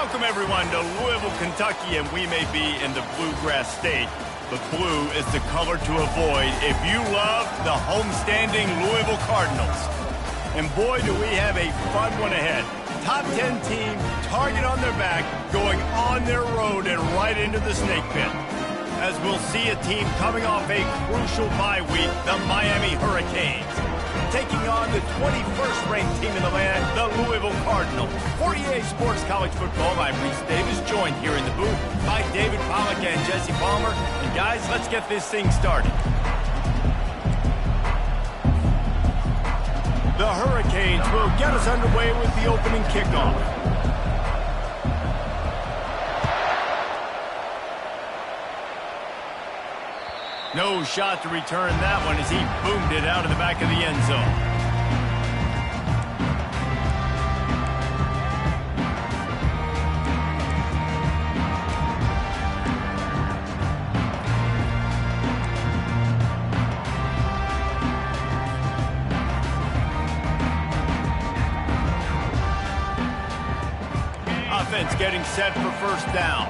Welcome, everyone, to Louisville, Kentucky, and we may be in the Bluegrass State, but blue is the color to avoid if you love the homestanding Louisville Cardinals. And boy, do we have a fun one ahead. Top 10 team, target on their back, going on their road and right into the snake pit. As we'll see a team coming off a crucial bye week, the Miami Hurricanes, taking on the 21st ranked team in the land, the Louisville Cardinals. For EA Sports College Football, I'm Reese Davis, joined here in the booth by David Pollack and Jesse Palmer. And guys, let's get this thing started. The Hurricanes will get us underway with the opening kickoff. No shot to return that one as he boomed it out of the back of the end zone. Offense getting set for first down.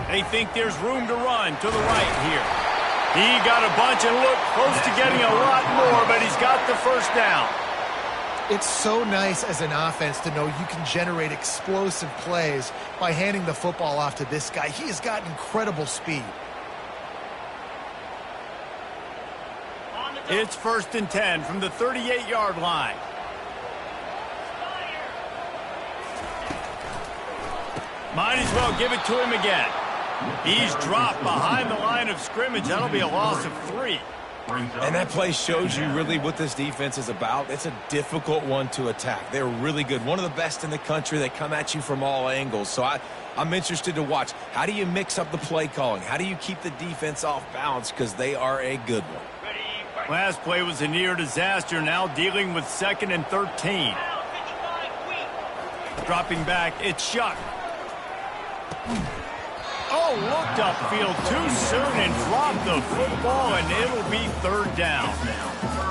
They think there's room to run to the right here. He got a bunch and looked close to getting a lot more, but he's got the first down. It's so nice as an offense to know you can generate explosive plays by handing the football off to this guy. He has got incredible speed. It's 1st and 10 from the 38-yard line. Might as well give it to him again. He's dropped behind the line of scrimmage. That'll be a loss of 3. And that play shows you really what this defense is about. It's a difficult one to attack. They're really good. One of the best in the country. They come at you from all angles. So I'm interested to watch. How do you mix up the play calling? How do you keep the defense off balance? Because they are a good one. Last play was a near disaster. Now dealing with 2nd and 13. Dropping back, it's Shuck. Oh, looked upfield too soon and dropped the football, and it'll be 3rd down.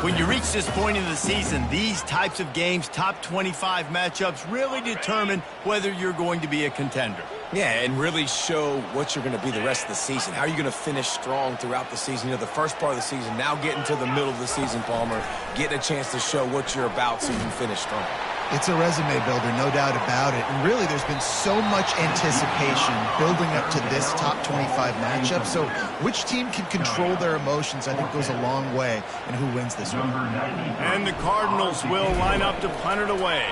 When you reach this point in the season, these types of games, top 25 matchups, really determine whether you're going to be a contender. Yeah, and really show what you're going to be the rest of the season. How are you going to finish strong throughout the season? You know, the first part of the season, now getting to the middle of the season, Palmer, getting a chance to show what you're about so you can finish strong. It's a resume builder, no doubt about it. And really, there's been so much anticipation building up to this top 25 matchup. So which team can control their emotions, I think, goes a long way in who wins this one. And the Cardinals will line up to punt it away.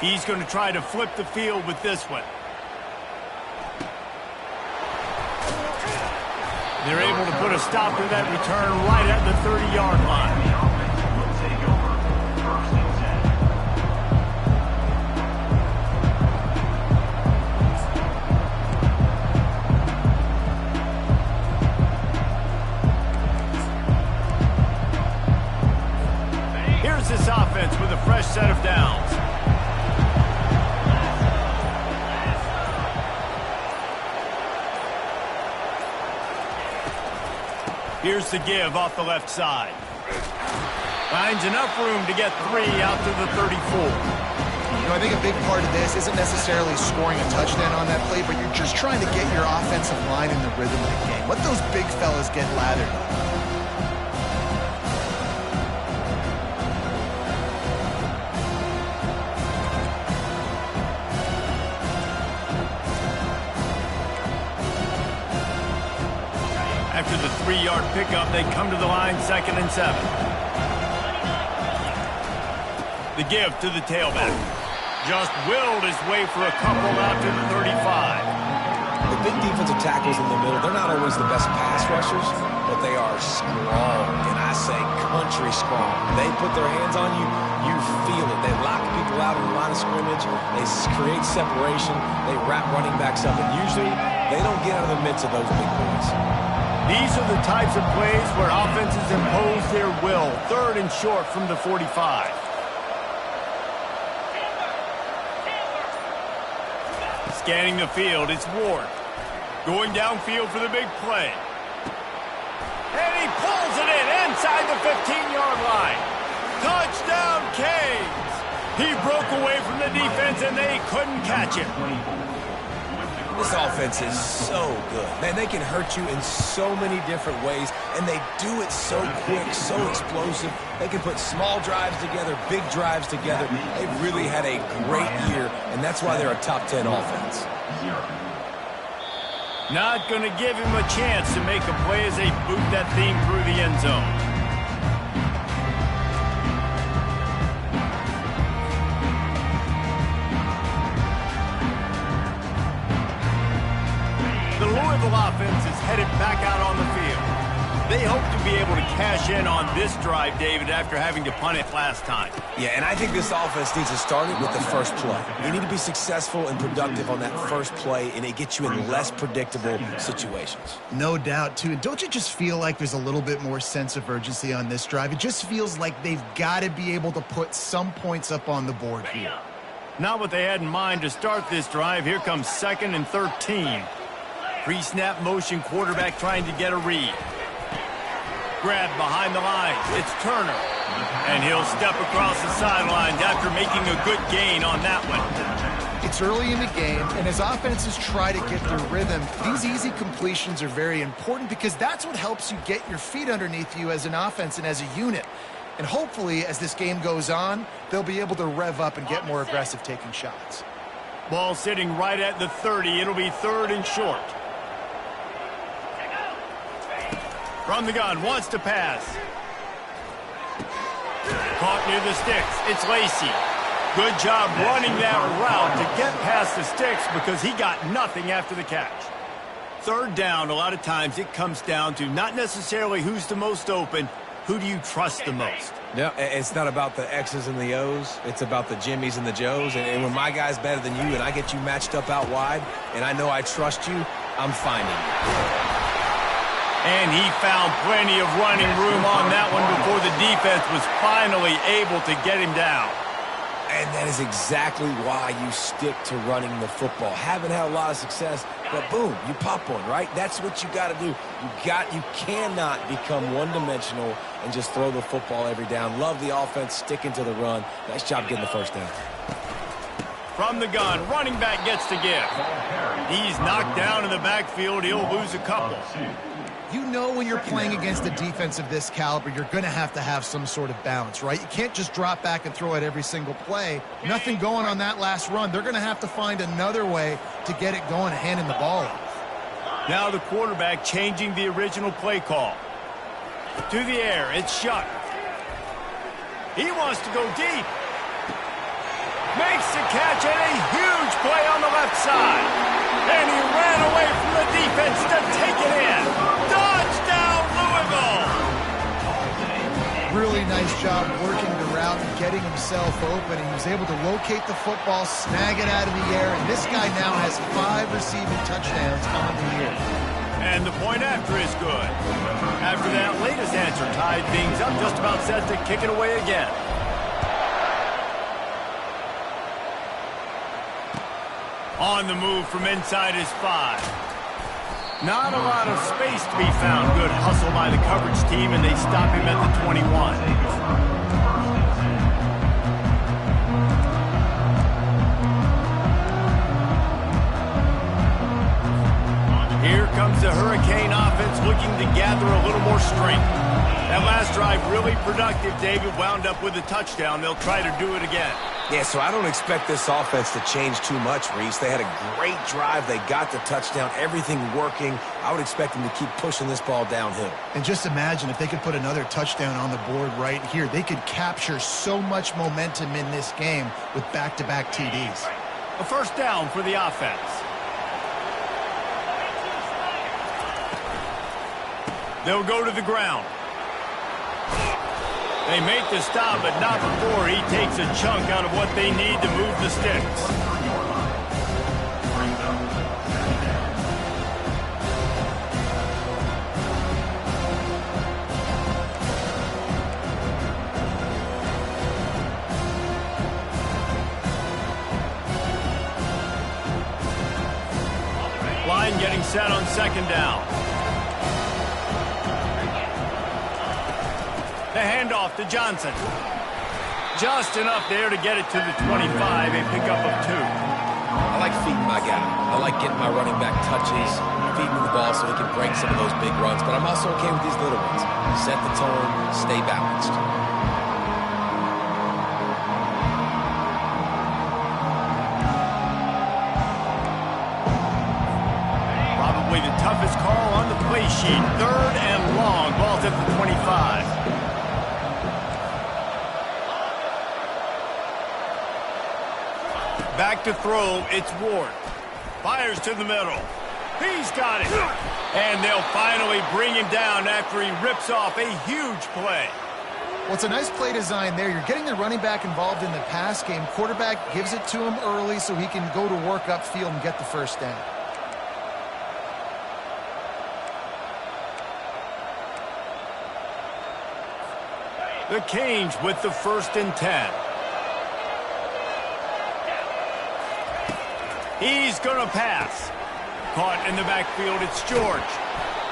He's going to try to flip the field with this one. They're able to put a stop to that return right at the 30-yard line. Here's this offense with a fresh set of downs. Here's the give off the left side. Finds enough room to get 3 out to the 34. You know, I think a big part of this isn't necessarily scoring a touchdown on that play, but you're just trying to get your offensive line in the rhythm of the game. Let those big fellas get lathered up. After the 3-yard pickup, they come to the line 2nd and 7. The give to the tailback. Just willed his way for a couple out to the 35. The big defensive tackles in the middle, they're not always the best pass rushers, but they are strong, and I say country strong. They put their hands on you, you feel it. They lock people out in the line of scrimmage. They create separation. They wrap running backs up, and usually they don't get out of the midst of those big boys. These are the types of plays where offenses impose their will. 3rd and short from the 45. Scanning the field, it's Ward. Going downfield for the big play. And he pulls it in inside the 15-yard line. Touchdown, Canes! He broke away from the defense, and they couldn't catch him. This offense is so good. Man, they can hurt you in so many different ways, and they do it so quick, so explosive. They can put small drives together, big drives together. They've really had a great year, and that's why they're a top 10 offense. Not going to give him a chance to make a play as they boot that thing through the end zone. The Louisville offense is headed back out on the field. They hope to be able to cash in on this drive, David, after having to punt it last time. Yeah, and I think this offense needs to start it with the first play. You need to be successful and productive on that first play, and it gets you in less predictable situations. No doubt, too. And don't you just feel like there's a little bit more sense of urgency on this drive? It just feels like they've got to be able to put some points up on the board here. Not what they had in mind to start this drive. Here comes 2nd and 13. Pre-snap motion, quarterback trying to get a read. Grab behind the lines. It's Turner. And he'll step across the sidelines after making a good gain on that one. It's early in the game, and as offenses try to get their rhythm, these easy completions are very important because that's what helps you get your feet underneath you as an offense and as a unit. And hopefully, as this game goes on, they'll be able to rev up and get more aggressive taking shots. Ball sitting right at the 30. It'll be 3rd and short. From the gun, wants to pass. Caught near the sticks. It's Lacey. Good job running that route to get past the sticks because he got nothing after the catch. 3rd down, a lot of times it comes down to not necessarily who's the most open, who do you trust the most? Yeah, it's not about the X's and the O's. It's about the Jimmys and the Joes. And when my guy's better than you and I get you matched up out wide and I know I trust you, I'm finding you. And he found plenty of running room on that one before the defense was finally able to get him down. And that is exactly why you stick to running the football. Haven't had a lot of success, but boom, you pop one, right? That's what you got to do. You cannot become one-dimensional and just throw the football every down. Love the offense, sticking to the run. Nice job getting the first down. From the gun, running back gets to give. He's knocked down in the backfield. He'll lose a couple. You know when you're playing against a defense of this caliber, you're going to have some sort of balance, right? You can't just drop back and throw it every single play. Nothing going on that last run. They're going to have to find another way to get it going and handing the ball off. Now the quarterback changing the original play call. To the air, it's Shuck. He wants to go deep. Makes the catch and a huge play on the left side. And he ran away from the defense to take it in. Touchdown, Louisville! Really nice job working the route and getting himself open. He was able to locate the football, snag it out of the air, and this guy now has 5 receiving touchdowns on the year. And the point after is good. After that latest answer tied things up, just about set to kick it away again. On the move from inside his 5. Not a lot of space to be found. Good hustle by the coverage team, and they stop him at the 21. Here comes the Hurricane offense looking to gather a little more strength. That last drive really productive. David wound up with a touchdown. They'll try to do it again. Yeah, so I don't expect this offense to change too much, Reese. They had a great drive. They got the touchdown, everything working. I would expect them to keep pushing this ball downhill. And just imagine if they could put another touchdown on the board right here. They could capture so much momentum in this game with back-to-back TDs. A first down for the offense. They'll go to the ground. They make the stop, but not before he takes a chunk out of what they need to move the sticks. Line getting set on 2nd down. The handoff to Johnson. Just enough there to get it to the 25, a pickup of 2. I like feeding my guy. I like getting my running back touches, feeding him the ball so he can break some of those big runs. But I'm also okay with these little ones. Set the tone, stay balanced. Probably the toughest call on the play sheet. 3rd and long. Ball's at the 25. Back to throw, it's Ward. Fires to the middle. He's got it. And they'll finally bring him down after he rips off a huge play. Well, it's a nice play design there. You're getting the running back involved in the pass game. Quarterback gives it to him early so he can go to work upfield and get the first down. The Canes with the 1st and 10. He's going to pass. Caught in the backfield, it's George.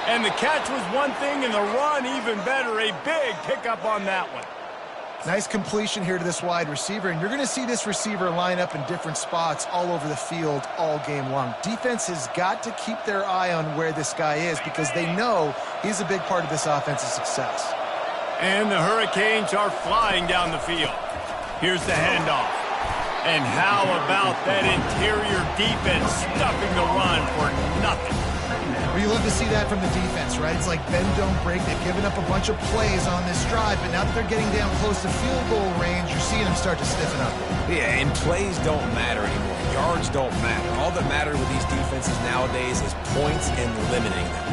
And the catch was one thing, and the run even better. A big pickup on that one. Nice completion here to this wide receiver, and you're going to see this receiver line up in different spots all over the field all game long. Defense has got to keep their eye on where this guy is because they know he's a big part of this offense's success. And the Hurricanes are flying down the field. Here's the handoff. And how about that interior defense stuffing the run for nothing? Well, you love to see that from the defense, right? It's like bend, don't break. They've given up a bunch of plays on this drive, but now that they're getting down close to field goal range, you're seeing them start to stiffen up. Yeah, and plays don't matter anymore. Yards don't matter. All that matters with these defenses nowadays is points and limiting them.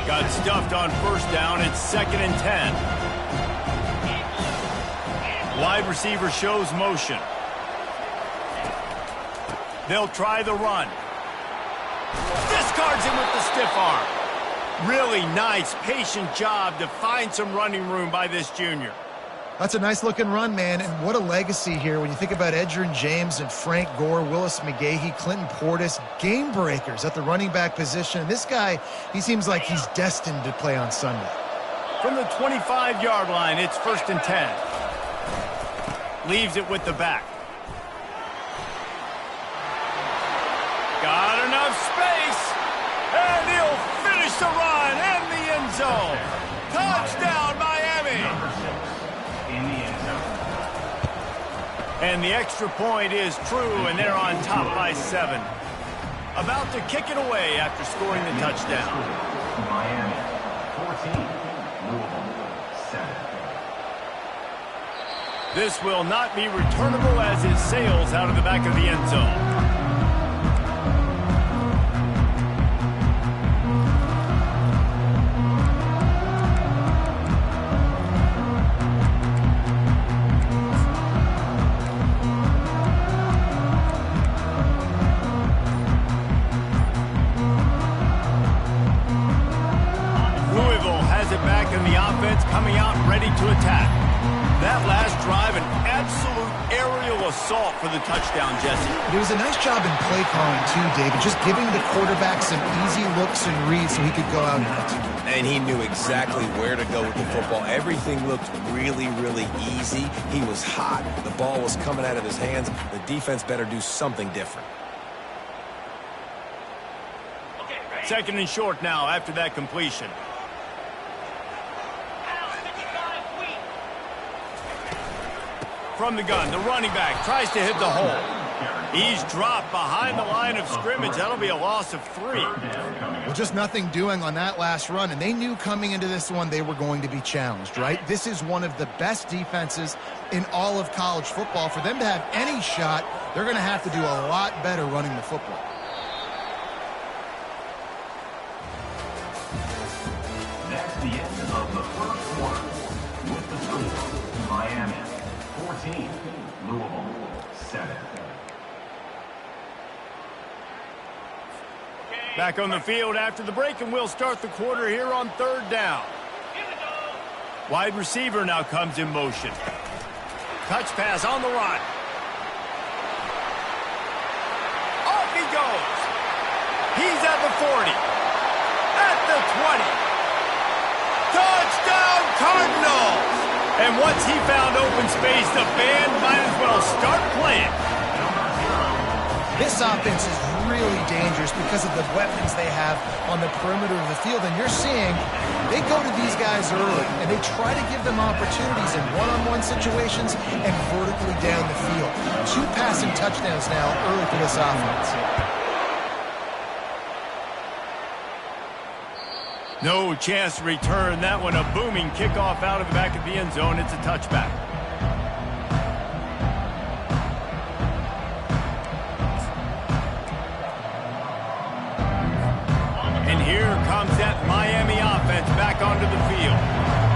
Got stuffed on 1st down. It's 2nd and 10. Wide receiver shows motion. They'll try the run. Discards him with the stiff arm. Really nice, patient job to find some running room by this junior. That's a nice-looking run, man, and what a legacy here. When you think about Edgerrin James and Frank Gore, Willis McGahee, Clinton Portis, game breakers at the running back position. And this guy, he seems like he's destined to play on Sunday. From the 25-yard line, it's 1st and 10. Leaves it with the back. Got enough space, and he'll finish the run in the end zone. Touchdown, Miami! And the extra point is true, and they're on top by 7. About to kick it away after scoring the touchdown. Miami, 14, Louisville, 7. This will not be returnable as it sails out of the back of the end zone. Coming out ready to attack. That last drive, an absolute aerial assault for the touchdown, Jesse. It was a nice job in play calling too, David, just giving the quarterback some easy looks and reads so he could go out and execute. And he knew exactly where to go with the football. Everything looked really, really easy. He was hot. The ball was coming out of his hands. The defense better do something different. 2nd and short now after that completion. From the gun, the running back tries to hit the hole. He's dropped behind the line of scrimmage. That'll be a loss of 3. Well, just nothing doing on that last run, and they knew coming into this one they were going to be challenged, right? This is one of the best defenses in all of college football. For them to have any shot, they're going to have to do a lot better running the football. That's the end of the 1st quarter. With the score, Miami, 14, Louisville, 7. Back on the field after the break, and we'll start the quarter here on 3rd down. Wide receiver now comes in motion. Touch pass on the run. Off he goes. He's at the 40. at the 20. Touchdown Cardinals! And once he found open space, the band might as well start playing. This offense is really dangerous because of the weapons they have on the perimeter of the field. And you're seeing they go to these guys early, and they try to give them opportunities in one-on-one situations and vertically down the field. 2 passing touchdowns now early for this offense. No chance to return that one. A booming kickoff out of the back of the end zone. It's a touchback. And here comes that Miami offense back onto the field.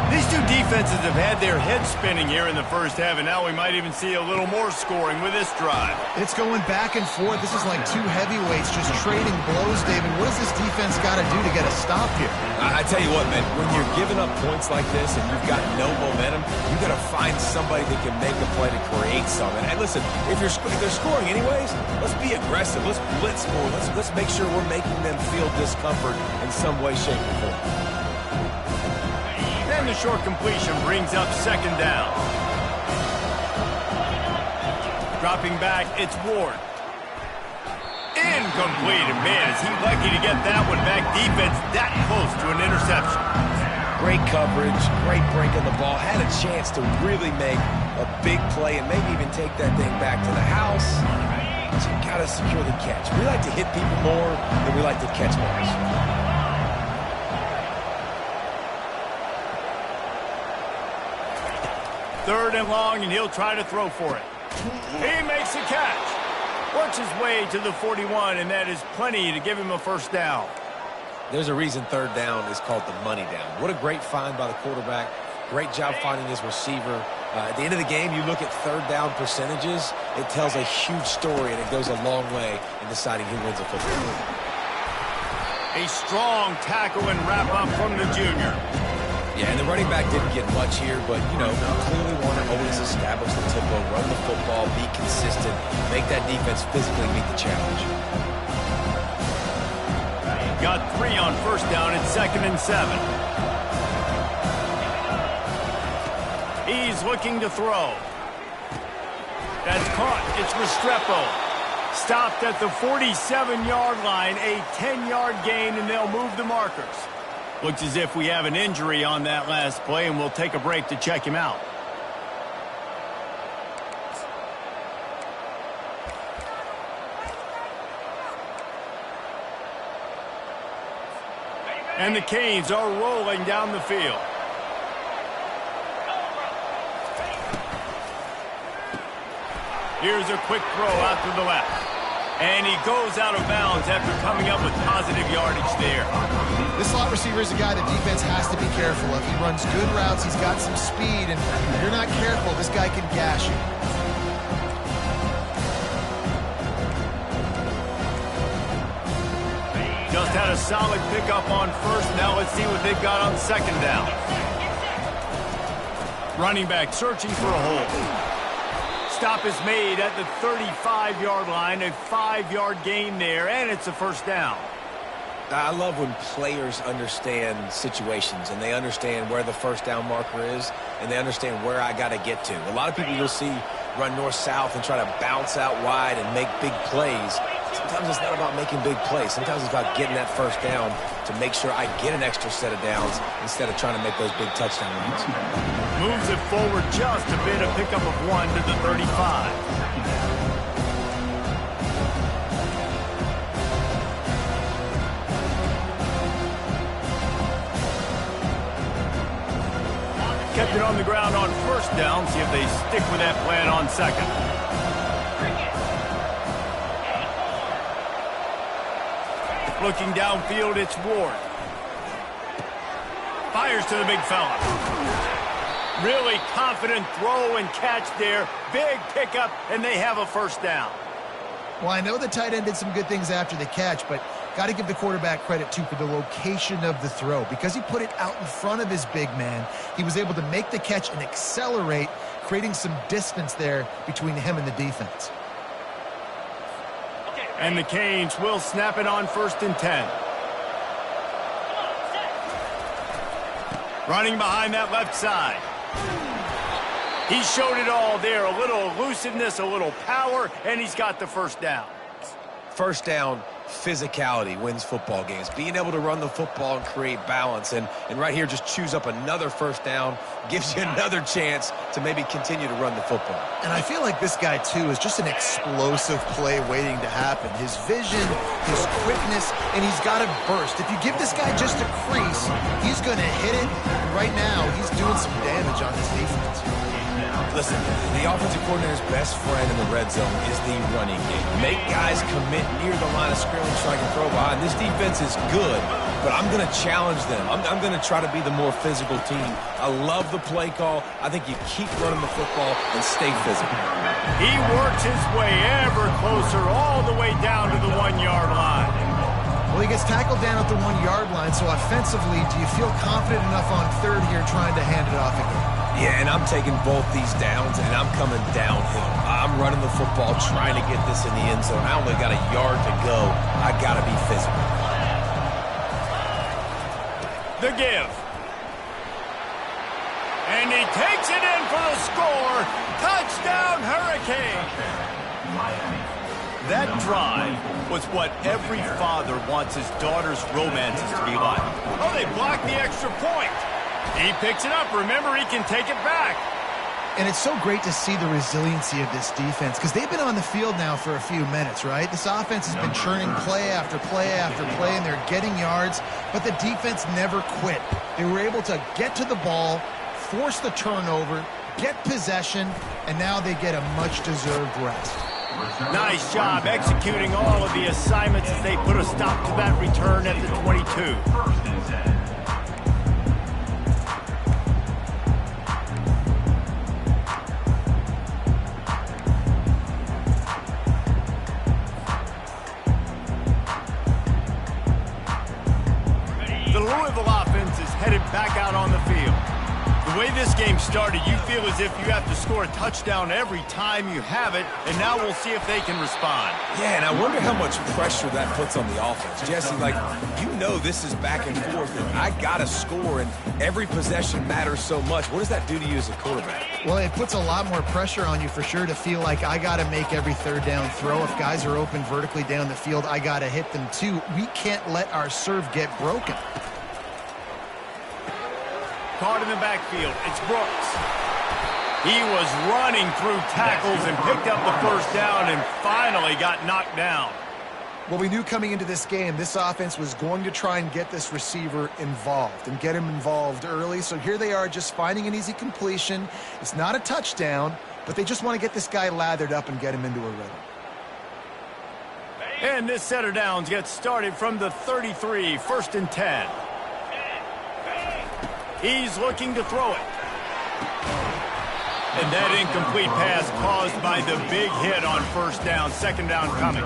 These two defenses have had their heads spinning here in the first half, and now we might even see a little more scoring with this drive. It's going back and forth. This is like 2 heavyweights just trading blows, David. What does this defense got to do to get a stop here? I tell you what, man, when you're giving up points like this and you've got no momentum, you got to find somebody that can make a play to create something. And listen, if they're scoring anyways, let's be aggressive. Let's blitz more. Let's make sure we're making them feel discomfort in some way, shape, or form. And the short completion brings up second down. Dropping back, it's Ward. Incomplete. And man, is he lucky to get that one back. Defense that close to an interception. Great coverage, great break on the ball. Had a chance to really make a big play and maybe even take that thing back to the house. But you got to secure the catch. We like to hit people more than we like to catch balls. Third and long, and he'll try to throw for it. He makes a catch. Works his way to the 41, and that is plenty to give him a first down. There's a reason third down is called the money down. What a great find by the quarterback. Great job finding his receiver. At the end of the game, you look at third down percentages. It tells a huge story, and it goes a long way in deciding who wins a football game. A strong tackle and wrap-up from the junior. Yeah, and the running back didn't get much here, but, you know, clearly want to always establish the tempo, run the football, be consistent, make that defense physically meet the challenge. Got 3 on first down. It's 2nd and 7. He's looking to throw. That's caught. It's Restrepo. Stopped at the 47-yard line. A 10-yard gain, and they'll move the markers. Looks as if we have an injury on that last play, and we'll take a break to check him out. And the Canes are rolling down the field. Here's a quick throw out to the left. And he goes out of bounds after coming up with positive yardage there. This slot receiver is a guy the defense has to be careful of. He runs good routes. He's got some speed. And if you're not careful, this guy can gash you. Just had a solid pickup on first. Now let's see what they've got on second down. Running back searching for a hole. Stop is made at the 35-yard line. A 5-yard gain there, and it's a first down. I love when players understand situations and they understand where the first down marker is and they understand where I got to get to. A lot of people you'll see run north-south and try to bounce out wide and make big plays. Sometimes it's not about making big plays. Sometimes it's about getting that first down to make sure I get an extra set of downs instead of trying to make those big touchdown runs. Moves it forward just a bit, a pickup of 1 to the 35. Kept it on the ground on first down. See if they stick with that plan on second. Looking downfield, it's Ward. Fires to the big fella. Really confident throw and catch there. Big pickup, and they have a first down. Well, I know the tight end did some good things after the catch, but got to give the quarterback credit, too, for the location of the throw. Because he put it out in front of his big man, he was able to make the catch and accelerate, creating some distance there between him and the defense. And the Canes will snap it on 1st and 10. Running behind that left side. He showed it all there. A little elusiveness, a little power, and he's got the first down. First down, physicality wins football games. Being able to run the football and create balance. And right here, just choose up another first down, gives you another chance to maybe continue to run the football. And I feel like this guy, too, is just an explosive play waiting to happen. His vision, his quickness, and he's got to burst. If you give this guy just a crease, he's going to hit it. And right now, he's doing some damage on this defense. Listen, the offensive coordinator's best friend in the red zone is the running game. Make guys commit near the line of scrimmage so I can throw behind. This defense is good, but I'm going to challenge them. I'm going to try to be the more physical team. I love the play call. I think you keep running the football and stay physical. He works his way ever closer all the way down to the 1-yard line. Well, he gets tackled down at the 1-yard line, so offensively, do you feel confident enough on third here trying to hand it off again? Yeah, and I'm taking both these downs, and I'm coming downhill. I'm running the football, trying to get this in the end zone. I only got a yard to go. I got to be physical. The give. And he takes it in for the score. Touchdown, Hurricane. That drive was what every father wants his daughter's romances to be like. Oh, they blocked the extra point. He picks it up. Remember, he can take it back. And it's so great to see the resiliency of this defense because they've been on the field now for a few minutes, right? This offense has been churning play after play after play, and they're getting yards, but the defense never quit. They were able to get to the ball, force the turnover, get possession, and now they get a much-deserved rest. Nice job executing all of the assignments as they put a stop to that return at the 22. The Louisville offense is headed back out on the field. The way this game started, you feel as if you have to score a touchdown every time you have it, and now we'll see if they can respond. Yeah, and I wonder how much pressure that puts on the offense. Jesse, like, you know this is back and forth, and I got to score, and every possession matters so much. What does that do to you as a quarterback? Well, it puts a lot more pressure on you for sure to feel like I got to make every third down throw. If guys are open vertically down the field, I got to hit them too. We can't let our serve get broken. Caught in the backfield, it's Brooks. He was running through tackles and picked up the first down and finally got knocked down. Well, we knew coming into this game, this offense was going to try and get this receiver involved and get him involved early. So here they are just finding an easy completion. It's not a touchdown, but they just want to get this guy lathered up and get him into a rhythm. And this set of downs gets started from the 33, 1st and 10. He's looking to throw it. And that incomplete pass caused by the big hit on first down. Second down coming.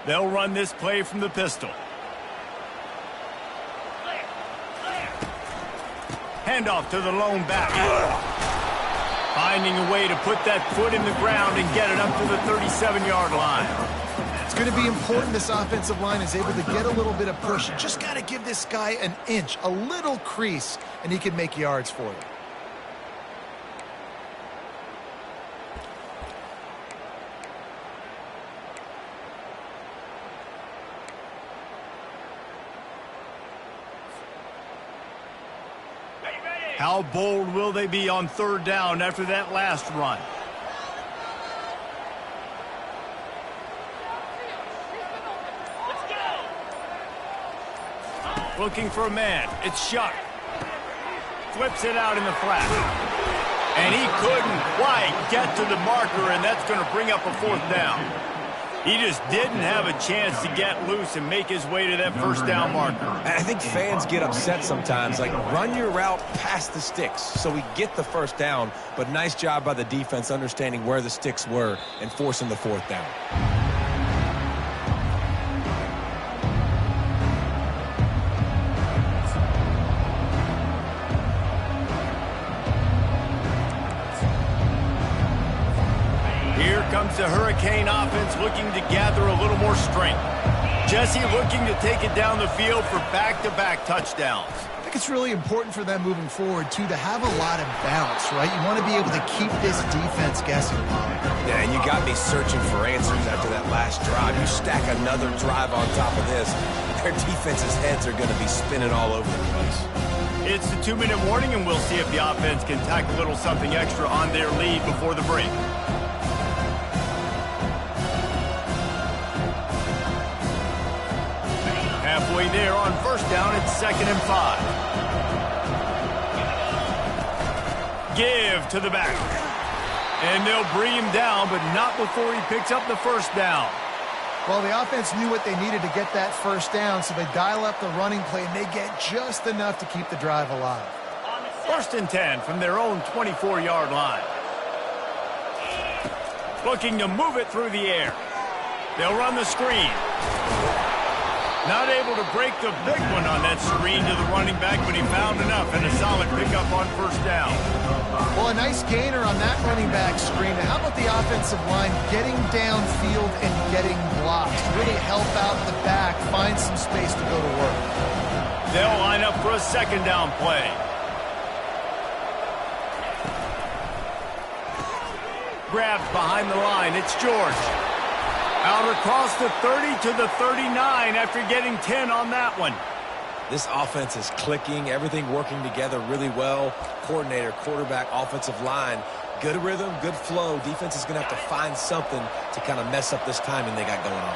They'll run this play from the pistol. Handoff to the lone back. Finding a way to put that foot in the ground and get it up to the 37-yard line. It's going to be important this offensive line is able to get a little bit of push. You just got to give this guy an inch, a little crease, and he can make yards for you. How bold will they be on third down after that last run? Looking for a man. It's Shuck. Flips it out in the flat. And he couldn't quite get to the marker, and that's going to bring up a fourth down. He just didn't have a chance to get loose and make his way to that first down marker. And I think fans get upset sometimes. Like, run your route past the sticks so we get the first down. But nice job by the defense understanding where the sticks were and forcing the fourth down. looking to gather a little more strength. Jesse looking to take it down the field for back-to-back touchdowns. I think it's really important for them moving forward, too, to have a lot of bounce, right? You want to be able to keep this defense guessing. Yeah, and you got me searching for answers after that last drive. You stack another drive on top of this, their defense's heads are going to be spinning all over the place. It's the 2-minute warning, and we'll see if the offense can tack a little something extra on their lead before the break. Halfway there on first down, it's 2nd and 5. Give to the back. And they'll bring him down, but not before he picks up the first down. Well, the offense knew what they needed to get that first down, so they dial up the running play, and they get just enough to keep the drive alive. 1st and 10 from their own 24-yard line. Looking to move it through the air. They'll run the screen. Not able to break the big one on that screen to the running back, but he found enough and a solid pickup on first down. Well, a nice gainer on that running back screen. Now, how about the offensive line getting downfield and getting blocks to really help out the back, find some space to go to work? They'll line up for a 2nd down play. Grabbed behind the line. It's George. Out across the 30 to the 39 after getting 10 on that one. This offense is clicking, everything working together really well. Coordinator, quarterback, offensive line, good rhythm, good flow. Defense is going to have to find something to kind of mess up this timing they got going on.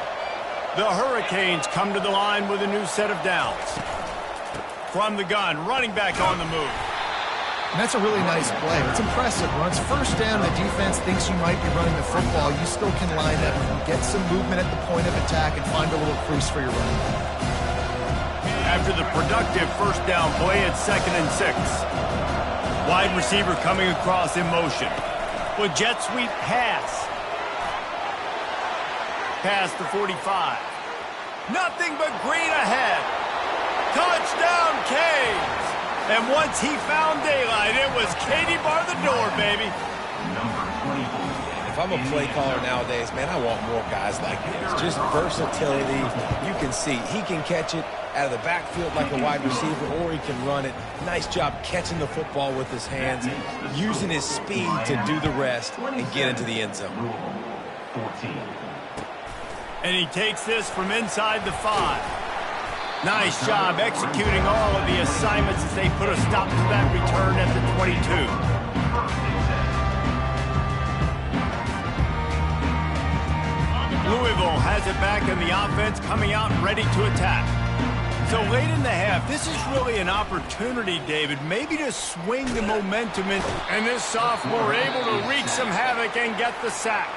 The Hurricanes come to the line with a new set of downs. From the gun, running back on the move. And that's a really nice play. It's impressive. When it's first down, the defense thinks you might be running the football. You still can line up and get some movement at the point of attack and find a little crease for your running back. After the productive first down play, it's 2nd and 6. Wide receiver coming across in motion. With jet sweep pass. Past the 45. Nothing but green ahead. Touchdown, Canes! And once he found daylight, it was Katie bar the door, baby. If I'm a play caller nowadays, man, I want more guys like this. Just versatility. You can see he can catch it out of the backfield like a wide receiver, or he can run it. Nice job catching the football with his hands, using his speed to do the rest and get into the end zone. And he takes this from inside the 5. Nice job executing all of the assignments as they put a stop to that return at the 22. Louisville has it back in the offense, coming out ready to attack. So late in the half, this is really an opportunity, David, maybe to swing the momentum in, and this sophomore able to wreak some havoc and get the sack.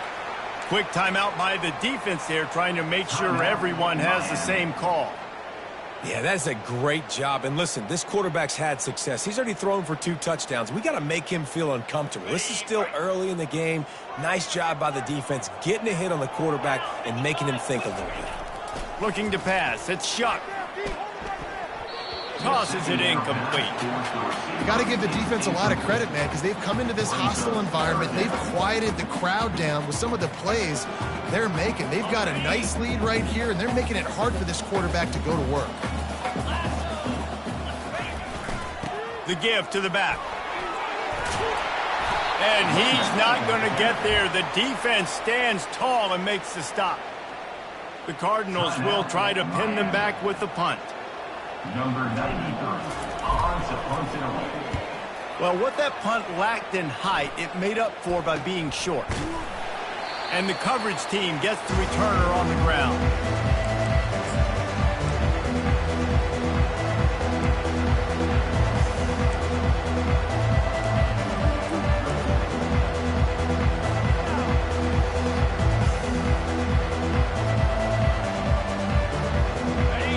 Quick timeout by the defense there, trying to make sure everyone has the same call. Yeah, that's a great job. And listen, this quarterback's had success. He's already thrown for 2 touchdowns. We got to make him feel uncomfortable. This is still early in the game. Nice job by the defense, getting a hit on the quarterback and making him think a little bit. Looking to pass. It's Shuck. Tosses it incomplete. You got to give the defense a lot of credit, man, because they've come into this hostile environment. They've quieted the crowd down with some of the plays they're making. They've got a nice lead right here, and they're making it hard for this quarterback to go to work. The give to the back. And he's not going to get there. The defense stands tall and makes the stop. The Cardinals will try to pin them back with the punt. Number 93, offensive punt interval. Well, what that punt lacked in height, it made up for by being short. And the coverage team gets the returner on the ground.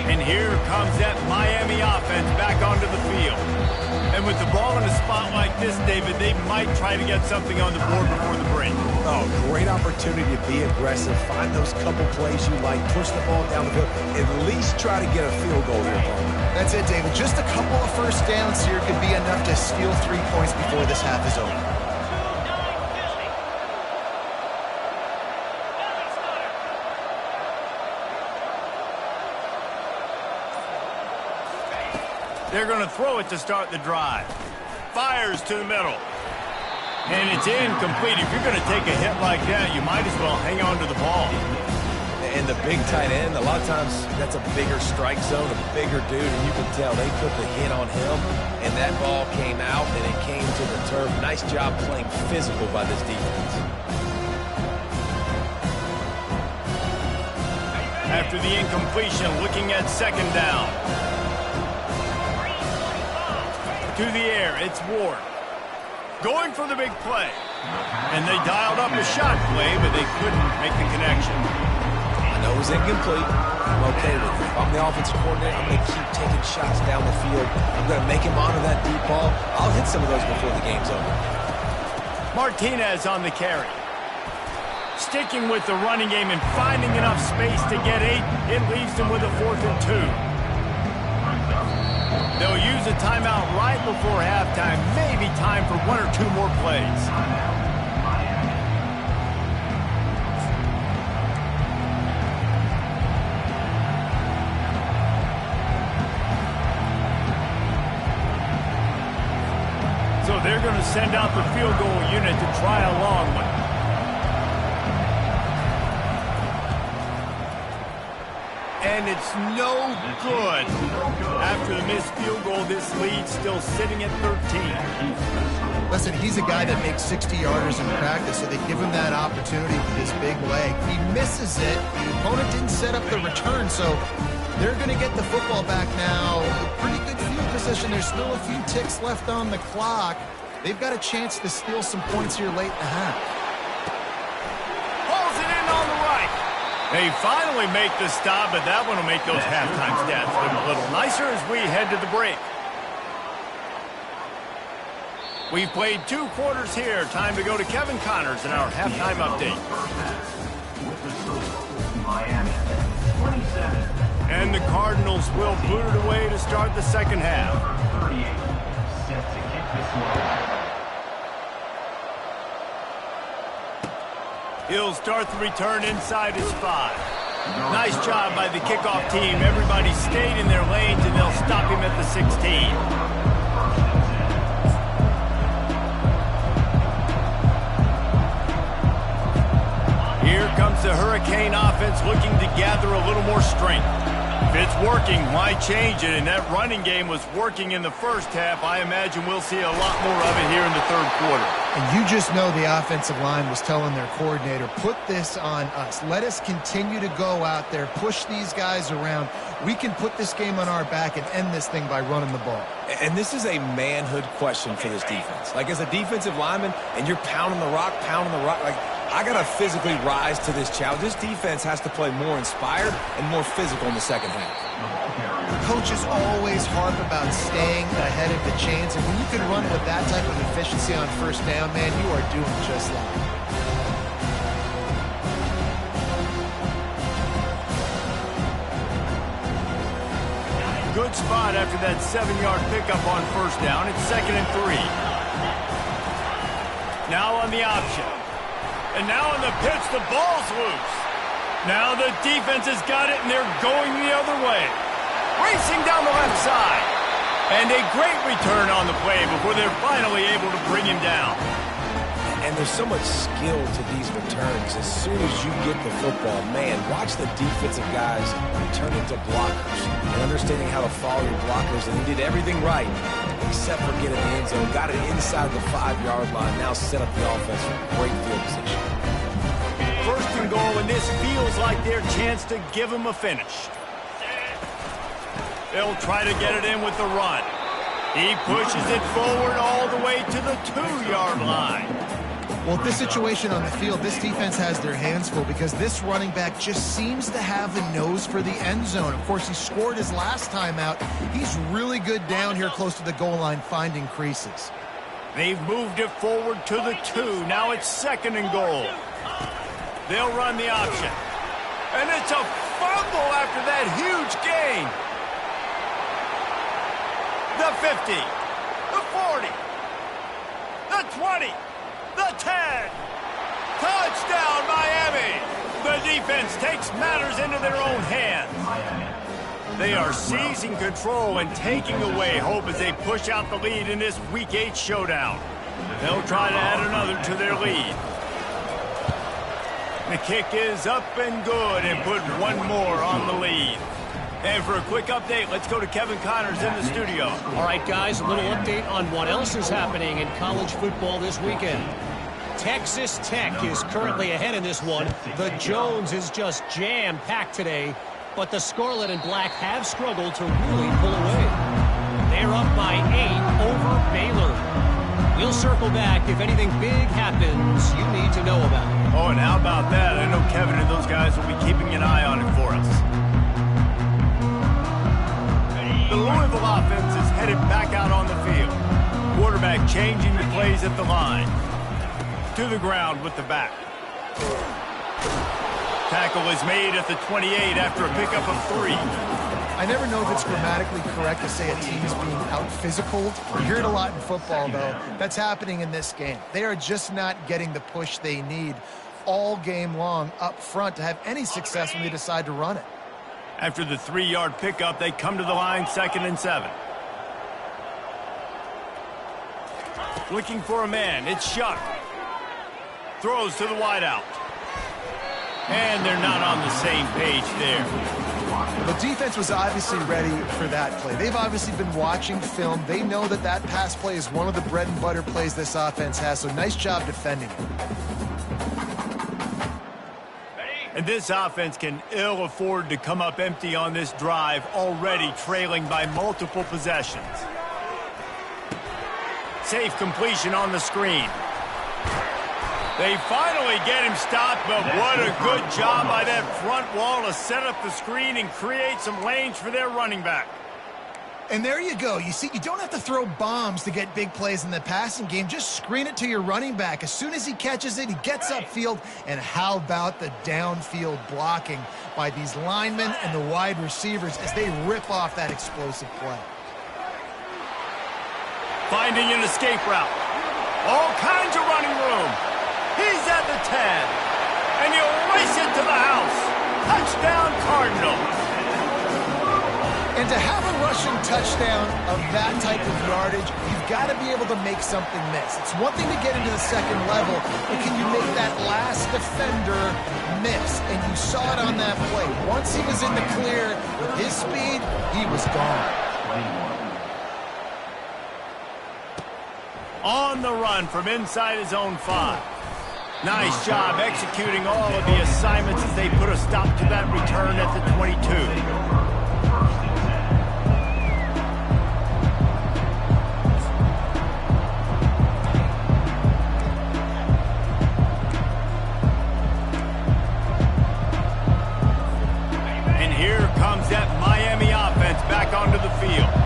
And here comes that Miami offense back onto the field. And with the ball in a spot like this, David, they might try to get something on the board before the break. Oh, great opportunity to be aggressive. Find those couple plays you like. Push the ball down the field. At least try to get a field goal here, Paul. That's it, David. Just a couple of first downs here could be enough to steal 3 points before this half is over. They're going to throw it to start the drive. Fires to the middle. And it's incomplete. If you're going to take a hit like that, you might as well hang on to the ball. And the big tight end, a lot of times that's a bigger strike zone, a bigger dude, and you can tell they put the hit on him, and that ball came out, and it came to the turf. Nice job playing physical by this defense. After the incompletion, looking at second down. To the air, it's Ward. Going for the big play. And they dialed up a shot play, but they couldn't make the connection. I know it was incomplete. I'm okay with it. If I'm the offensive coordinator, I'm going to keep taking shots down the field. I'm going to make him honor that deep ball. I'll hit some of those before the game's over. Martinez on the carry. Sticking with the running game and finding enough space to get 8, it leaves them with a 4th and 2. They'll use a timeout right before halftime. Maybe time for 1 or 2 more plays. So they're going to send out the field goal unit to try a long one. And it's no good. After the missed field goal, this lead's still sitting at 13. Listen, he's a guy that makes 60-yarders in practice, so they give him that opportunity with this big leg. He misses it. The opponent didn't set up the return, so they're going to get the football back now. Pretty good field position. There's still a few ticks left on the clock. They've got a chance to steal some points here late in the half. Pulls it in on the right. They finally make the stop, but that one will make those halftime stats look a little nicer as we head to the break. We've played 2 quarters here. Time to go to Kevin Connors in our halftime update. And the Cardinals will boot it away to start the second half. Set to kick this one. He'll start the return inside his 5. Nice job by the kickoff team. Everybody stayed in their lanes, and they'll stop him at the 16. Here comes the Hurricane offense looking to gather a little more strength. If it's working, why change it? And that running game was working in the first half. I imagine we'll see a lot more of it here in the third quarter. And you just know the offensive line was telling their coordinator, put this on us. Let us continue to go out there, push these guys around. We can put this game on our back and end this thing by running the ball. And this is a manhood question for this defense. Like, as a defensive lineman, and you're pounding the rock, like, I got to physically rise to this challenge. This defense has to play more inspired and more physical in the second half. Coaches always harp about staying ahead of the chains, and when you can run with that type of efficiency on first down, man, you are doing just that. Good spot after that 7-yard pickup on first down. It's 2nd and 3. Now on the option. And now on the pitch, the ball's loose. Now the defense has got it, and they're going the other way. Racing down the left side. And a great return on the play before they're finally able to bring him down. And there's so much skill to these returns. As soon as you get the football, man, watch the defensive guys turn into blockers and understanding how to follow your blockers. And he did everything right except for getting the end zone. Got it inside the 5-yard line. Now set up the offense for great field position. 1st and goal, and this feels like their chance to give them a finish. They'll try to get it in with the run. He pushes it forward all the way to the 2-yard line. Well, with this situation on the field, this defense has their hands full because this running back just seems to have the nose for the end zone. Of course, he scored his last time out. He's really good down here close to the goal line finding creases. They've moved it forward to the 2. Now it's 2nd and goal. They'll run the option. And it's a fumble after that huge gain. The 50, the 40, the 20, the 10. Touchdown, Miami. The defense takes matters into their own hands. They are seizing control and taking away hope as they push out the lead in this Week 8 showdown. They'll try to add another to their lead. The kick is up and good and put one more on the lead. And for a quick update, let's go to Kevin Connors in the studio. All right, guys, a little update on what else is happening in college football this weekend. Texas Tech is currently ahead in this one. The Jones is just jam-packed today, but the Scarlet and Black have struggled to really pull away. They're up by 8 over Baylor. We'll circle back if anything big happens you need to know about. Oh, and how about that? I know Kevin and those guys will be keeping an eye on it for us. The Louisville offense is headed back out on the field. Quarterback changing the plays at the line. To the ground with the back. Tackle is made at the 28 after a pickup of 3. I never know if it's grammatically correct to say a team is being out-physicaled. You hear it a lot in football, though. That's happening in this game. They are just not getting the push they need all game long up front to have any success when they decide to run it. After the 3-yard pickup, they come to the line 2nd and 7. Looking for a man. It's Shuck. Throws to the wideout. And they're not on the same page there. The defense was obviously ready for that play. They've obviously been watching film. They know that that pass play is one of the bread and butter plays this offense has, so nice job defending it. And this offense can ill afford to come up empty on this drive, already trailing by multiple possessions. Safe completion on the screen. They finally get him stopped, but what a good job by that front wall to set up the screen and create some lanes for their running back. And there you go. You see, you don't have to throw bombs to get big plays in the passing game. Just screen it to your running back. As soon as he catches it, he gets upfield. And how about the downfield blocking by these linemen and the wide receivers as they rip off that explosive play. Finding an escape route. All kinds of running room. He's at the 10. And he'll race it to the house. Touchdown, Cardinals. And to have a rushing touchdown of that type of yardage, you've got to be able to make something miss. It's one thing to get into the second level, but can you make that last defender miss? And you saw it on that play. Once he was in the clear with his speed, he was gone. On the run from inside his own 5. Nice job executing all of the assignments as they put a stop to that return at the 22. And here comes that Miami offense back onto the field.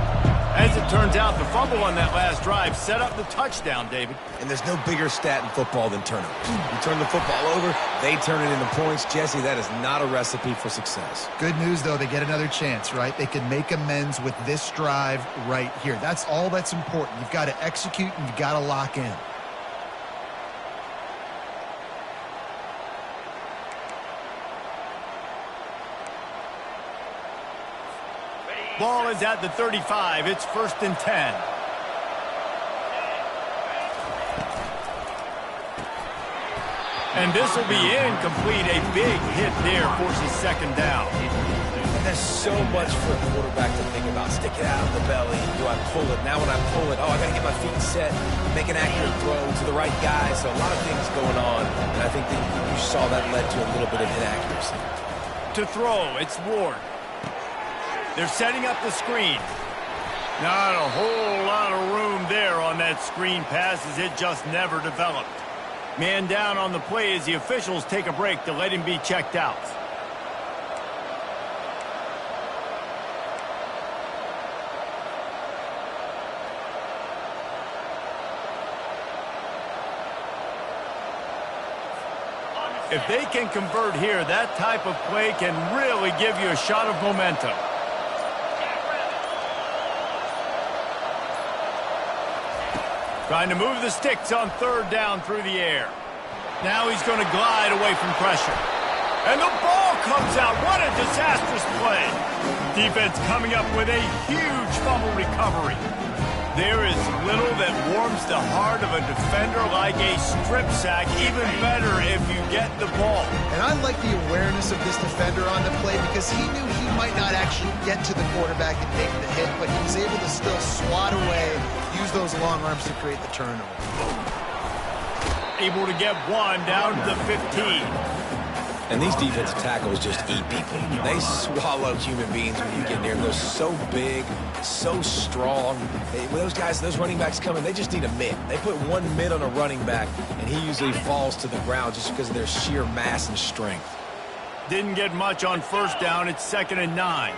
As it turns out, the fumble on that last drive set up the touchdown, David. And there's no bigger stat in football than turnovers. You turn the football over, they turn it into points. Jesse, that is not a recipe for success. Good news, though, they get another chance, right? They can make amends with this drive right here. That's all that's important. You've got to execute and you've got to lock in. Ball is at the 35. It's 1st and 10. And this will be incomplete. A big hit there forces 2nd down. And there's so much for a quarterback to think about. Stick it out of the belly. Do I pull it? Now when I pull it, I got to get my feet set, make an accurate throw to the right guy. So a lot of things going on. And I think that you saw that led to a little bit of inaccuracy. To throw, it's Ward. They're setting up the screen. Not a whole lot of room there on that screen pass as it just never developed. Man down on the play as the officials take a break to let him be checked out. If they can convert here, that type of play can really give you a shot of momentum. Trying to move the sticks on 3rd down through the air. Now he's going to glide away from pressure. And the ball comes out. What a disastrous play. Defense coming up with a huge fumble recovery. There is little that warms the heart of a defender like a strip sack. Even better if you get the ball. And I like the awareness of this defender on the play because he knew he might not actually get to the quarterback and make the hit, but he was able to still swat away, use those long arms to create the turnover. Able to get one down to the 15. And these defensive tackles just eat people. They swallow human beings when you get near them. They're so big, so strong. When those guys, those running backs come in, they just need a mid. They put one mid on a running back, and he usually falls to the ground just because of their sheer mass and strength. Didn't get much on first down. It's 2nd and 9.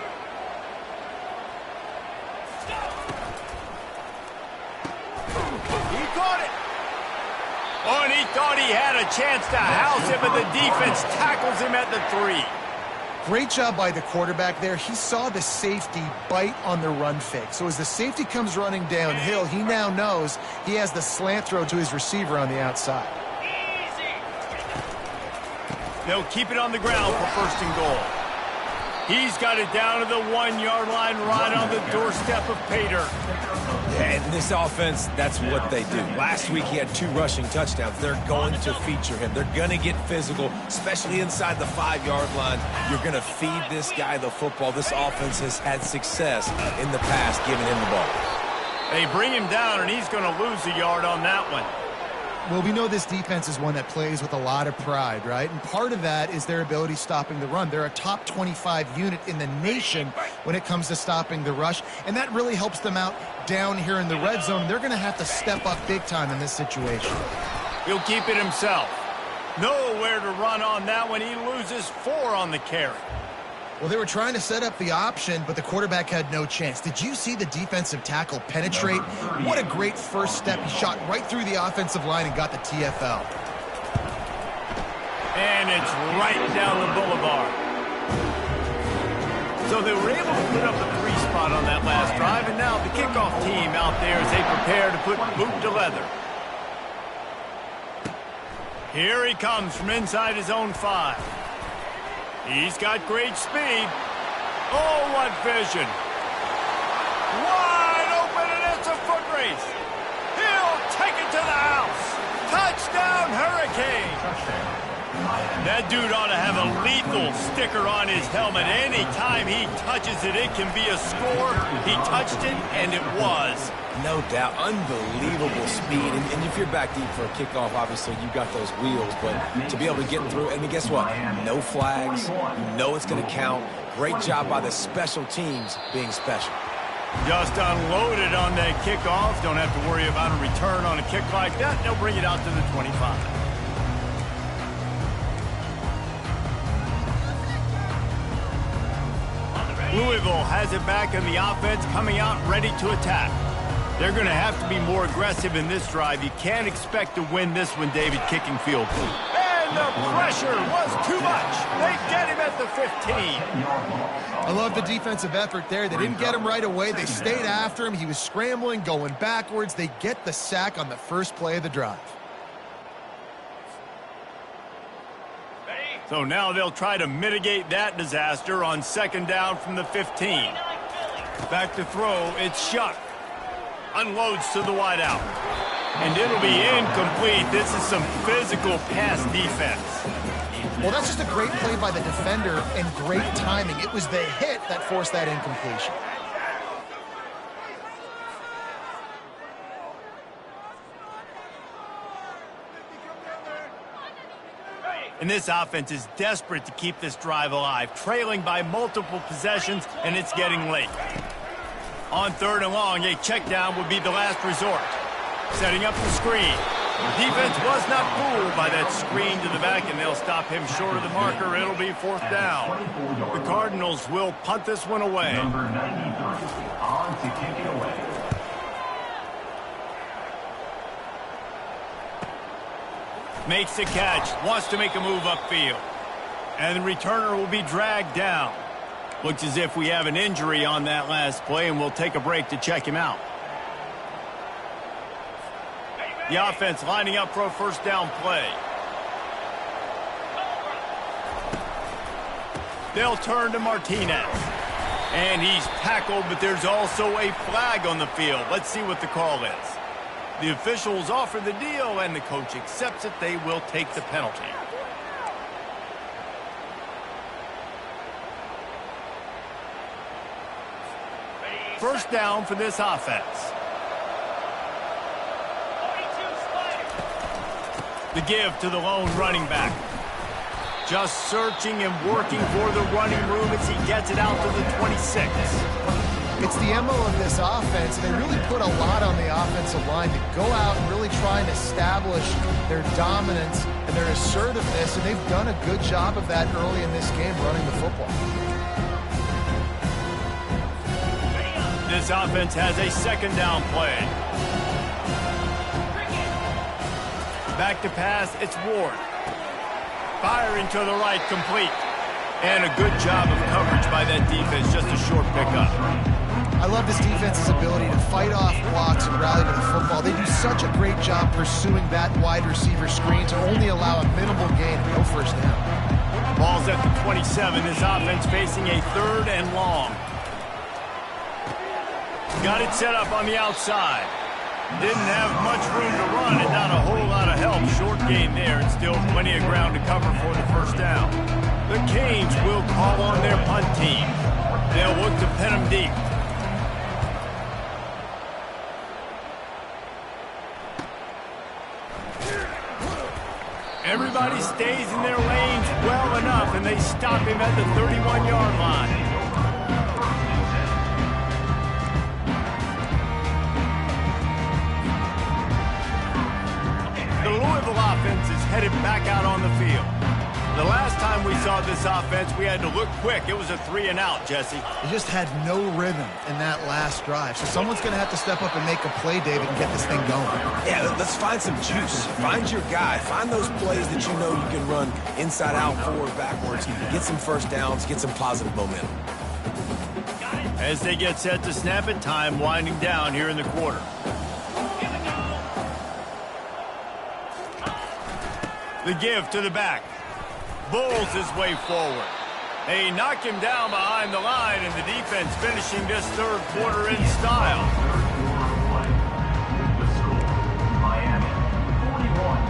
He caught it. Oh, and he thought he had a chance to house it, but the defense tackles him at the 3. Great job by the quarterback there. He saw the safety bite on the run fake. So as the safety comes running downhill, he now knows he has the slant throw to his receiver on the outside. They'll keep it on the ground for 1st and goal. He's got it down to the 1-yard line right on the doorstep of Pater. And this offense, that's what they do. Last week he had 2 rushing touchdowns. They're going to feature him. They're going to get physical, especially inside the 5-yard line. You're going to feed this guy the football. This offense has had success in the past giving him the ball. They bring him down, and he's going to lose a yard on that one. Well, we know this defense is one that plays with a lot of pride, right? And part of that is their ability stopping the run. They're a top 25 unit in the nation when it comes to stopping the rush, and that really helps them out down here in the red zone. They're going to have to step up big time in this situation. He'll keep it himself. Nowhere to run on that one. He loses 4 on the carry. Well, they were trying to set up the option, but the quarterback had no chance. Did you see the defensive tackle penetrate? What a great first step. He shot right through the offensive line and got the TFL. And it's right down the boulevard. So they were able to put up the 3 spot on that last drive, and now the kickoff team out there as they prepare to put boot to leather. Here he comes from inside his own 5. He's got great speed. Oh, what vision. Wide open, and it's a foot race. He'll take it to the house. Touchdown, Hurricane. That dude ought to have a lethal sticker on his helmet. Anytime he touches it, it can be a score. He touched it, and it was. No doubt. Unbelievable speed. And if you're back deep for a kickoff, obviously you've got those wheels. But to be able to get through, and guess what? No flags. You know it's going to count. Great job by the special teams being special. Just unloaded on that kickoff. Don't have to worry about a return on a kick like that. They'll bring it out to the 25. Louisville has it back, and the offense coming out ready to attack. They're going to have to be more aggressive in this drive. You can't expect to win this one, David, kicking field goal. And the pressure was too much. They get him at the 15. I love the defensive effort there. They didn't get him right away. They stayed after him. He was scrambling, going backwards. They get the sack on the first play of the drive. So now they'll try to mitigate that disaster on 2nd down from the 15. Back to throw, it's Shuck. Unloads to the wideout. And it'll be incomplete. This is some physical pass defense. Well, that's just a great play by the defender and great timing. It was the hit that forced that incompletion. And this offense is desperate to keep this drive alive, trailing by multiple possessions, and it's getting late. On 3rd and long, a check down would be the last resort. Setting up the screen. The defense was not fooled by that screen to the back, and they'll stop him short of the marker. It'll be 4th down. The Cardinals will punt this one away. Number 93 on to kick it away. Makes the catch, wants to make a move upfield. And the returner will be dragged down. Looks as if we have an injury on that last play, and we'll take a break to check him out. The offense lining up for a 1st down play. They'll turn to Martinez. And he's tackled, but there's also a flag on the field. Let's see what the call is. The officials offer the deal, and the coach accepts it. They will take the penalty. First down for this offense. The give to the lone running back. Just searching and working for the running room as he gets it out to the 26. It's the MO of this offense. They really put a lot on the offensive line to go out and really try and establish their dominance and their assertiveness, and they've done a good job of that early in this game running the football. This offense has a second down play. Back to pass, it's Ward. Firing to the right, complete. And a good job of coverage by that defense, just a short pickup. I love this defense's ability to fight off blocks and rally to the football. They do such a great job pursuing that wide receiver screen to only allow a minimal gain and no first down. Ball's at the 27. This offense facing a third and long. Got it set up on the outside. Didn't have much room to run and not a whole lot of help. Short gain there and still plenty of ground to cover for the first down. The Canes will call on their punt team. They'll look to pin them deep. Everybody stays in their lanes well enough, and they stop him at the 31-yard line. The Louisville offense is headed back out on the field. The last time we saw this offense, we had to look quick. It was a 3-and-out, Jesse. They just had no rhythm in that last drive. So someone's going to have to step up and make a play, David, and get this thing going. Yeah, let's find some juice. Find your guy. Find those plays that you know you can run inside out, forward, backwards. Get some first downs. Get some positive momentum. As they get set to snap it, time winding down here in the quarter. The give to the back. Bulls his way forward. They knock him down behind the line, and the defense finishing this third quarter in style. The score, Miami 41,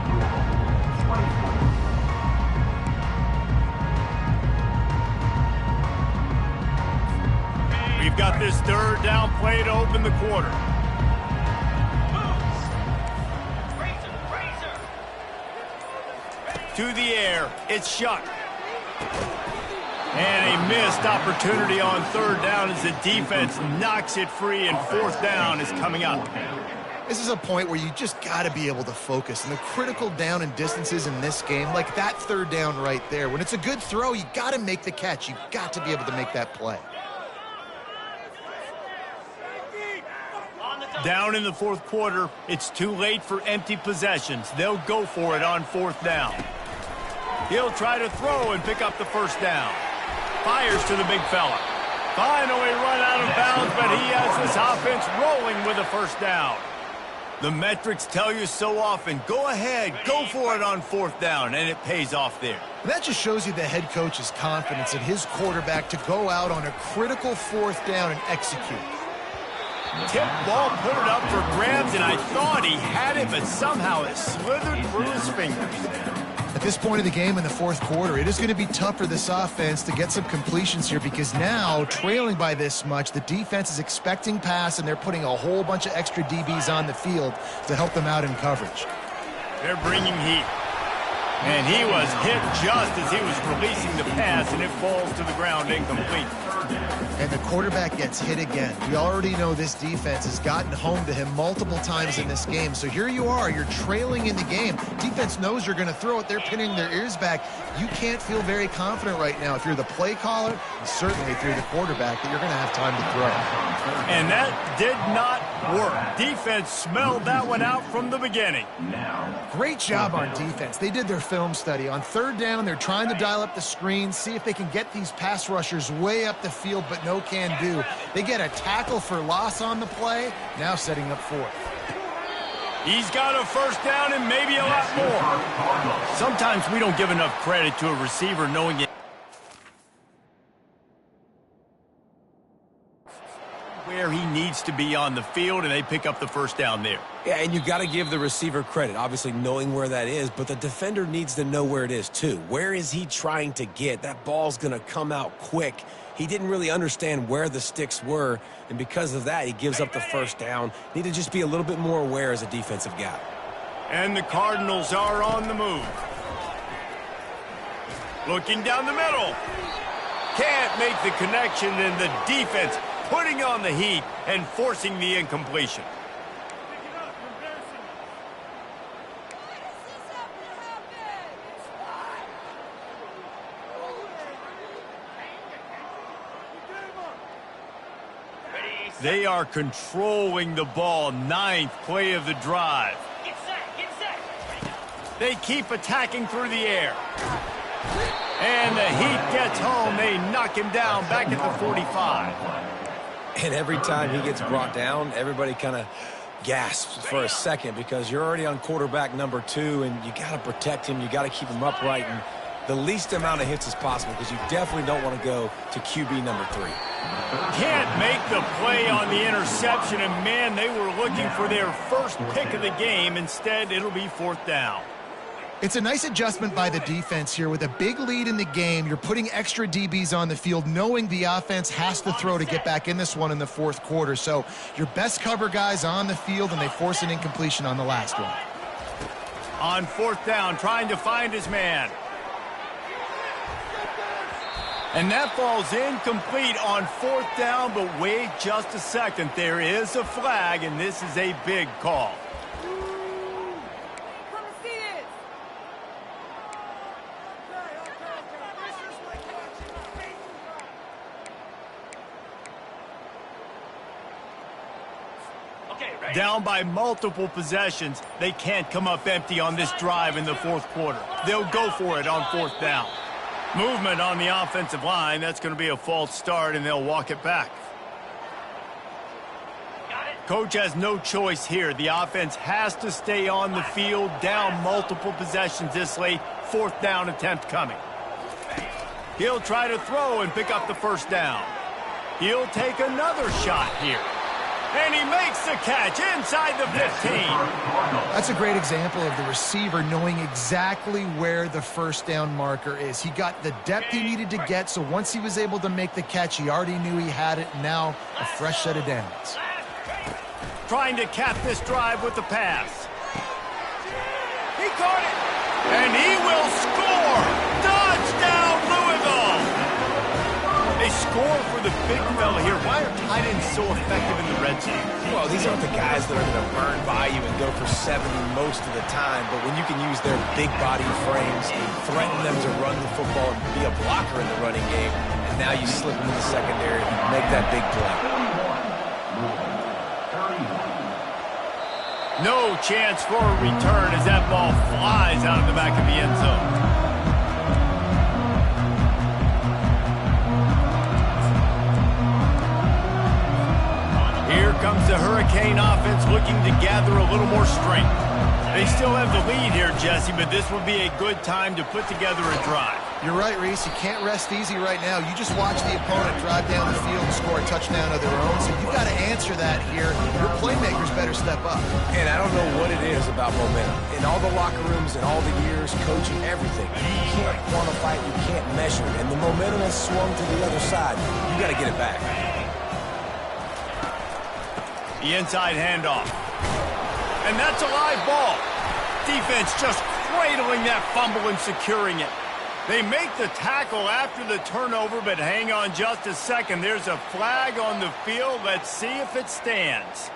Louisville 24. We've got this third down play to open the quarter. To the air, it's Shuck. And a missed opportunity on third down as the defense knocks it free, and fourth down is coming up. This is a point where you just got to be able to focus. And the critical down and distances in this game, like that third down right there, when it's a good throw, you got to make the catch. You got to be able to make that play. Down in the fourth quarter, it's too late for empty possessions. They'll go for it on fourth down. He'll try to throw and pick up the first down. Fires to the big fella. Finally run out of bounds, but he has this offense rolling with a first down. The metrics tell you so often, go ahead, go for it on fourth down, and it pays off there. And that just shows you the head coach's confidence in his quarterback to go out on a critical fourth down and execute. Tip ball, put it up for grabs, and I thought he had it, but somehow it slithered through his fingers. At this point of the game in the fourth quarter, it is going to be tough for this offense to get some completions here because now, trailing by this much, the defense is expecting pass, and they're putting a whole bunch of extra DBs on the field to help them out in coverage. They're bringing heat. And he was hit just as he was releasing the pass, and it falls to the ground incomplete. And the quarterback gets hit again. We already know this defense has gotten home to him multiple times in this game. So here you are, you're trailing in the game. Defense knows you're going to throw it. They're pinning their ears back. You can't feel very confident right now if you're the play caller, and certainly if you're the quarterback, that you're going to have time to throw. And that did not work. Defense smelled that one out from the beginning. Great job on defense. They did their film study. On third down, they're trying to dial up the screen, see if they can get these pass rushers way up the field, but no can do. They get a tackle for loss on the play, now setting up fourth. He's got a first down and maybe a lot more. Sometimes we don't give enough credit to a receiver knowing it. where he needs to be on the field, and they pick up the first down there. Yeah, and you got to give the receiver credit, obviously knowing where that is, but the defender needs to know where it is too. Where is he trying to get? That ball's going to come out quick. He didn't really understand where the sticks were, and because of that, he gives up the first down. Need to just be a little bit more aware as a defensive guy. And the Cardinals are on the move. Looking down the middle. Can't make the connection, and the defense putting on the heat and forcing the incompletion. They are controlling the ball. 9th play of the drive. They keep attacking through the air. And the heat gets home. They knock him down back at the 45. And every time he gets brought down, everybody kind of gasps for a second because you're already on quarterback number 2, and you got to protect him. You got to keep him upright and the least amount of hits as possible because you definitely don't want to go to QB number 3. Can't make the play on the interception, and man, they were looking for their first pick of the game. Instead, it'll be 4th down. It's a nice adjustment by the defense here. With a big lead in the game, you're putting extra DBs on the field, knowing the offense has to throw to get back in this one in the 4th quarter. So your best cover guys on the field, and they force an incompletion on the last one. On 4th down, trying to find his man. And that falls incomplete on 4th down, but wait just a second. There is a flag, and this is a big call. Down by multiple possessions. They can't come up empty on this drive in the 4th quarter. They'll go for it on 4th down. Movement on the offensive line. That's going to be a false start, and they'll walk it back. Coach has no choice here. The offense has to stay on the field, down multiple possessions this late. 4th down attempt coming. He'll try to throw and pick up the first down. He'll take another shot here. And he makes the catch inside the 15. That's a great example of the receiver knowing exactly where the first down marker is. He got the depth he needed to get, so once he was able to make the catch, he already knew he had it. Now a fresh set of downs. Trying to cap this drive with the pass. He caught it. And he will score. Touchdown, Louisville. They score for the big fella here. Why are tight ends so effective in the red zone? Well, these aren't the guys that are going to burn by you and go for 70 most of the time, but when you can use their big body frames, threaten them to run the football and be a blocker in the running game, and now you slip them in the secondary, make that big play. No chance for a return as that ball flies out of the back of the end zone. Here comes the Hurricane offense looking to gather a little more strength. They still have the lead here, Jesse, but this would be a good time to put together a drive. You're right, Reese. You can't rest easy right now. You just watch the opponent drive down the field and score a touchdown of their own, so you got to answer that here. Your playmakers better step up. And I don't know what it is about momentum. In all the locker rooms and all the years, coaching, everything, you can't quantify it, you can't measure it. And the momentum has swung to the other side. You got to get it back. The inside handoff. And that's a live ball. Defense just cradling that fumble and securing it. They make the tackle after the turnover, but hang on just a second. There's a flag on the field. Let's see if it stands.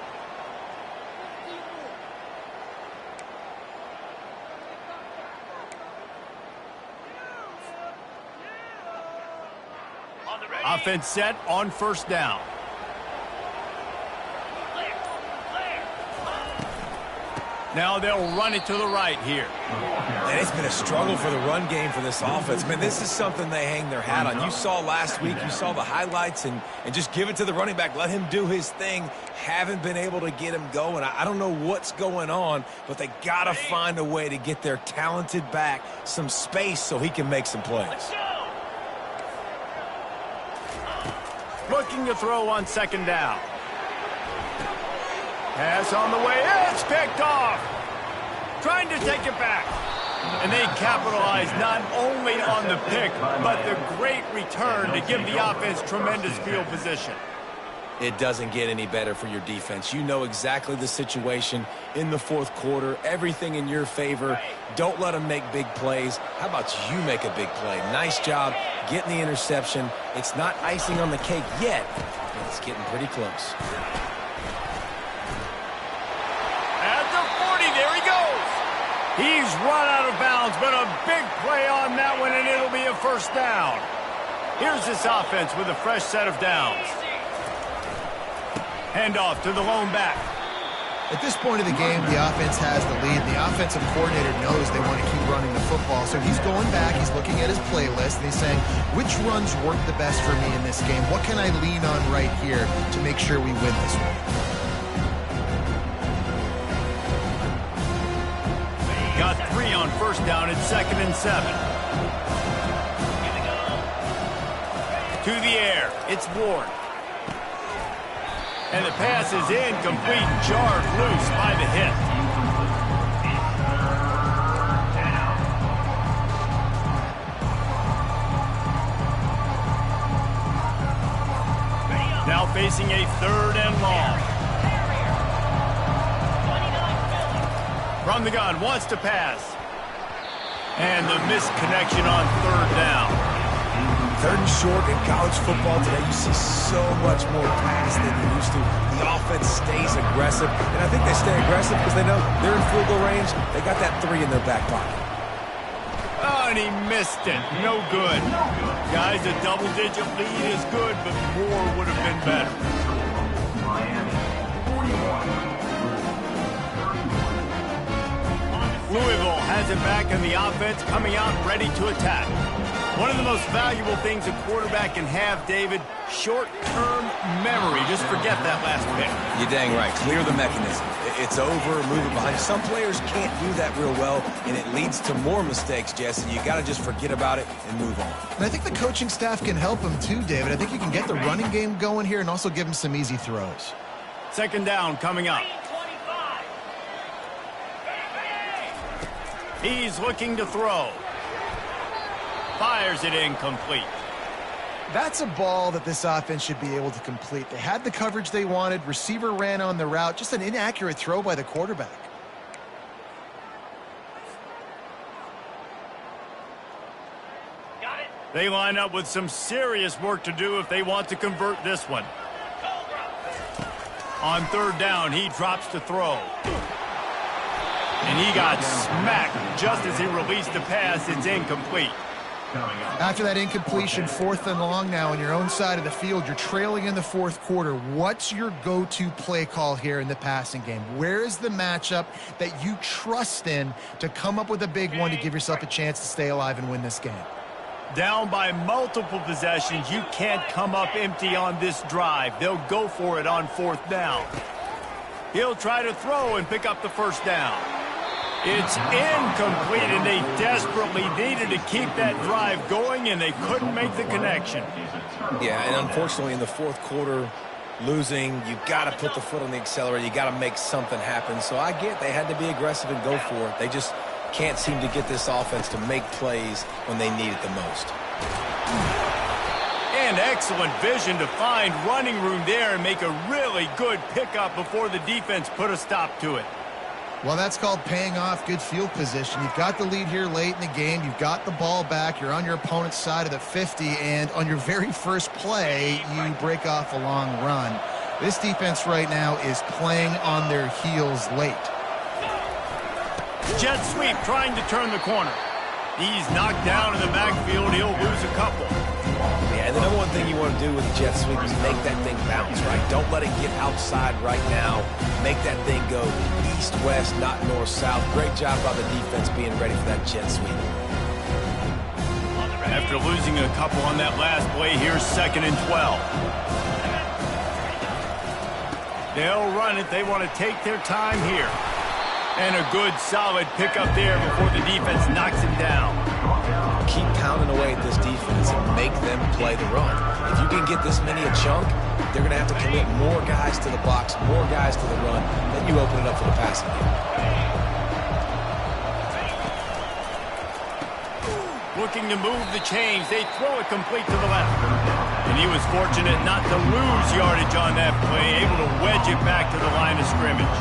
Offense set on 1st down. Now they'll run it to the right here. And it's been a struggle for the run game for this offense. Man, this is something they hang their hat on. You saw last week, you saw the highlights, and just give it to the running back. Let him do his thing. Haven't been able to get him going. I don't know what's going on, but they got to find a way to get their talented back some space so he can make some plays. Looking to throw on 2nd down. Pass on the way. It's picked off. Trying to take it back. And they capitalize not only on the pick, but the great return to give the offense tremendous field position. It doesn't get any better for your defense. You know exactly the situation in the fourth quarter, everything in your favor. Don't let them make big plays. How about you make a big play? Nice job getting the interception. It's not icing on the cake yet, but it's getting pretty close. At the 40, there he goes. He's run out of bounds, but a big play on that one, and it'll be a first down. Here's this offense with a fresh set of downs. Handoff to the lone back. At this point of the game, the offense has the lead. The offensive coordinator knows they want to keep running the football. So he's going back, he's looking at his playlist, and he's saying, which runs work the best for me in this game? What can I lean on right here to make sure we win this one? Got 3 on first down. It's 2nd and 7. To the air. It's Ward. And the pass is incomplete, jarred loose by the hit. Now facing a 3rd and long. From the gun, wants to pass. And the missed connection on 3rd down. 3rd and short in college football today, you see so much more pass than you used to. The offense stays aggressive, and I think they stay aggressive because they know they're in field goal range. They got that 3 in their back pocket. Oh, and he missed it. No good. Guys, a double-digit lead is good, but more would have been better. Louisville has it back, and the offense coming out ready to attack. One of the most valuable things a quarterback can have, David, short-term memory. Just forget that last pick. You're dang right. Clear the mechanism. It's over, move it behind. Some players can't do that real well, and it leads to more mistakes, Jesse. You got to just forget about it and move on. And I think the coaching staff can help him too, David. I think you can get the running game going here and also give him some easy throws. 2nd down coming up. He's looking to throw. Fires it incomplete. That's a ball that this offense should be able to complete. They had the coverage they wanted. Receiver ran on the route. Just an inaccurate throw by the quarterback. They line up with some serious work to do if they want to convert this one. On 3rd down, he drops to throw. And he got smacked just as he released the pass. It's incomplete. After that incompletion, 4th and long now on your own side of the field, you're trailing in the 4th quarter. What's your go-to play call here in the passing game? Where is the matchup that you trust in to come up with a big one to give yourself a chance to stay alive and win this game? Down by multiple possessions, you can't come up empty on this drive. They'll go for it on 4th down. He'll try to throw and pick up the first down. It's incomplete, and they desperately needed to keep that drive going, and they couldn't make the connection. Yeah, and unfortunately in the 4th quarter, losing, you got to put the foot on the accelerator. You got to make something happen. So I get they had to be aggressive and go for it. They just can't seem to get this offense to make plays when they need it the most. And excellent vision to find running room there and make a really good pickup before the defense put a stop to it. Well, that's called paying off good field position. You've got the lead here late in the game. You've got the ball back. You're on your opponent's side of the 50, and on your very first play, you break off a long run. This defense right now is playing on their heels late. Jet sweep trying to turn the corner. He's knocked down in the backfield. He'll lose a couple. Yeah, and the number one thing you want to do with the jet sweep is make that thing bounce, right? Don't let it get outside right now. Make that thing go east-west, not north-south. Great job by the defense being ready for that jet sweep. After losing a couple on that last play, here's 2nd and 12. They'll run it. They want to take their time here. And a good, solid pickup there before the defense knocks him down. Keep pounding away at this defense and make them play the run. If you can get this many a chunk, they're going to have to commit more guys to the box, more guys to the run. Then you open it up for the passing game. Looking to move the chains. They throw it complete to the left. And he was fortunate not to lose yardage on that play, able to wedge it back to the line of scrimmage.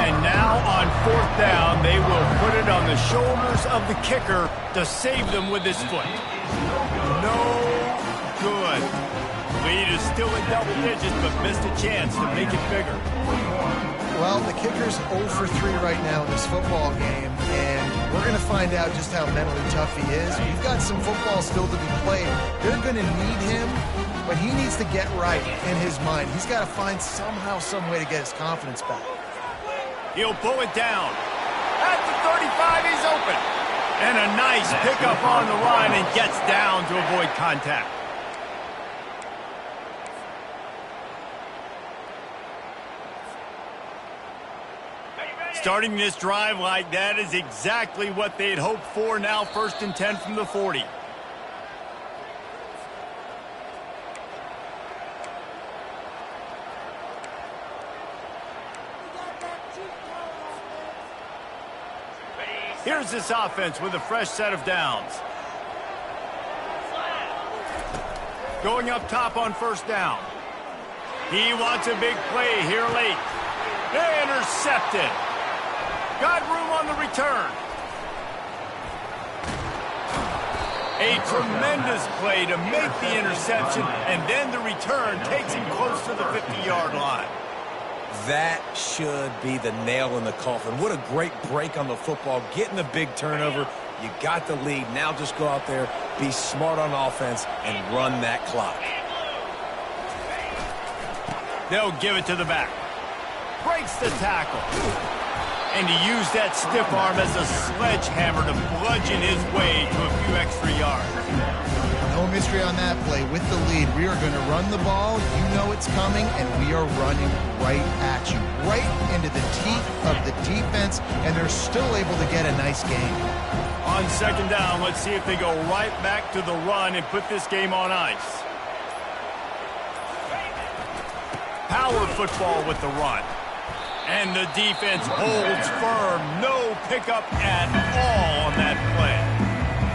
And now on 4th down, they will put it on the shoulders of the kicker to save them with his foot. No good. Lead is still in double digits, but missed a chance to make it bigger. Well, the kicker's 0 for 3 right now in this football game, and we're going to find out just how mentally tough he is. We've got some football still to be played. They're going to need him, but he needs to get right in his mind. He's got to find somehow, some way to get his confidence back. He'll pull it down. At the 35, he's open. And a nice pickup on the line and gets down to avoid contact. Starting this drive like that is exactly what they had hoped for. Now 1st and 10 from the 40. Here's this offense with a fresh set of downs. Going up top on 1st down. He wants a big play here late. They intercepted. Got room on the return. A tremendous play to make the interception, and then the return takes him close to the 50-yard line. That should be the nail in the coffin. What a great break on the football, getting the big turnover. You got the lead. Now just go out there, be smart on offense, and run that clock. They'll give it to the back. Breaks the tackle. And he used that stiff arm as a sledgehammer to bludgeon his way to a few extra yards. No mystery on that play. With the lead, we are going to run the ball. You know it's coming, and we are running right at you, right into the teeth of the defense, and they're still able to get a nice gain. On 2nd down, let's see if they go right back to the run and put this game on ice. Power football with the run. And the defense holds firm. No pickup at all on that play.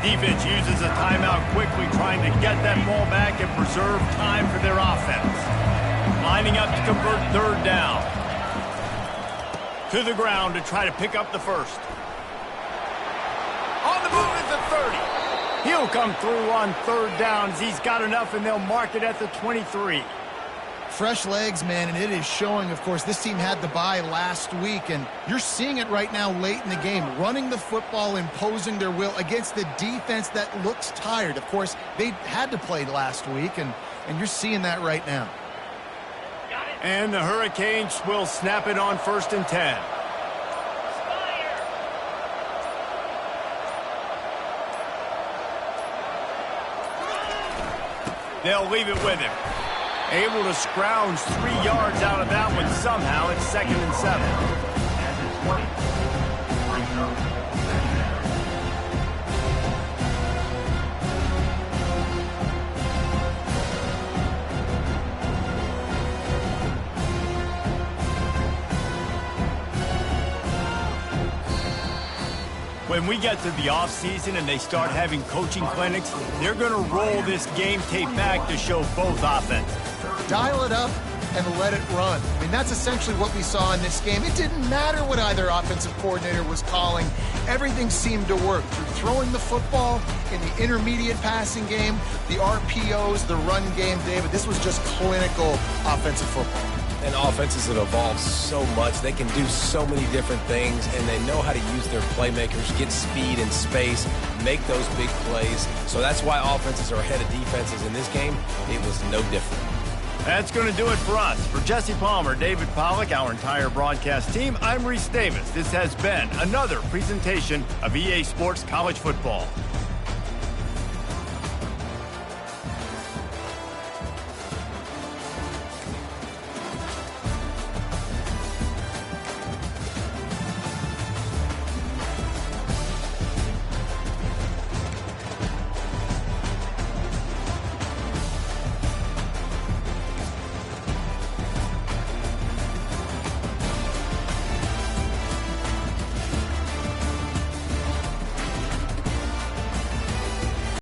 Defense uses a timeout quickly, trying to get that ball back and preserve time for their offense. Lining up to convert 3rd down. To the ground to try to pick up the 1st. On the move is the 30. He'll come through on 3rd down as he's got enough, and they'll mark it at the 23. Fresh legs, man, and it is showing. Of course, this team had the bye last week, and you're seeing it right now late in the game. Running the football, imposing their will against the defense that looks tired. Of course, they had to play last week, and you're seeing that right now. And the Hurricanes will snap it on 1st and 10. They'll leave it with him. Able to scrounge 3 yards out of that one somehow. It's 2nd and 7. When we get to the offseason and they start having coaching clinics, they're going to roll this game tape back to show both offenses. Dial it up and let it run. I mean, that's essentially what we saw in this game. It didn't matter what either offensive coordinator was calling. Everything seemed to work through throwing the football in the intermediate passing game, the RPOs, the run game, David. This was just clinical offensive football. And offenses have evolved so much. They can do so many different things, and they know how to use their playmakers, get speed and space, make those big plays. So that's why offenses are ahead of defenses in this game. It was no different. That's going to do it for us. For Jesse Palmer, David Pollack, our entire broadcast team, I'm Reese Davis. This has been another presentation of EA Sports College Football.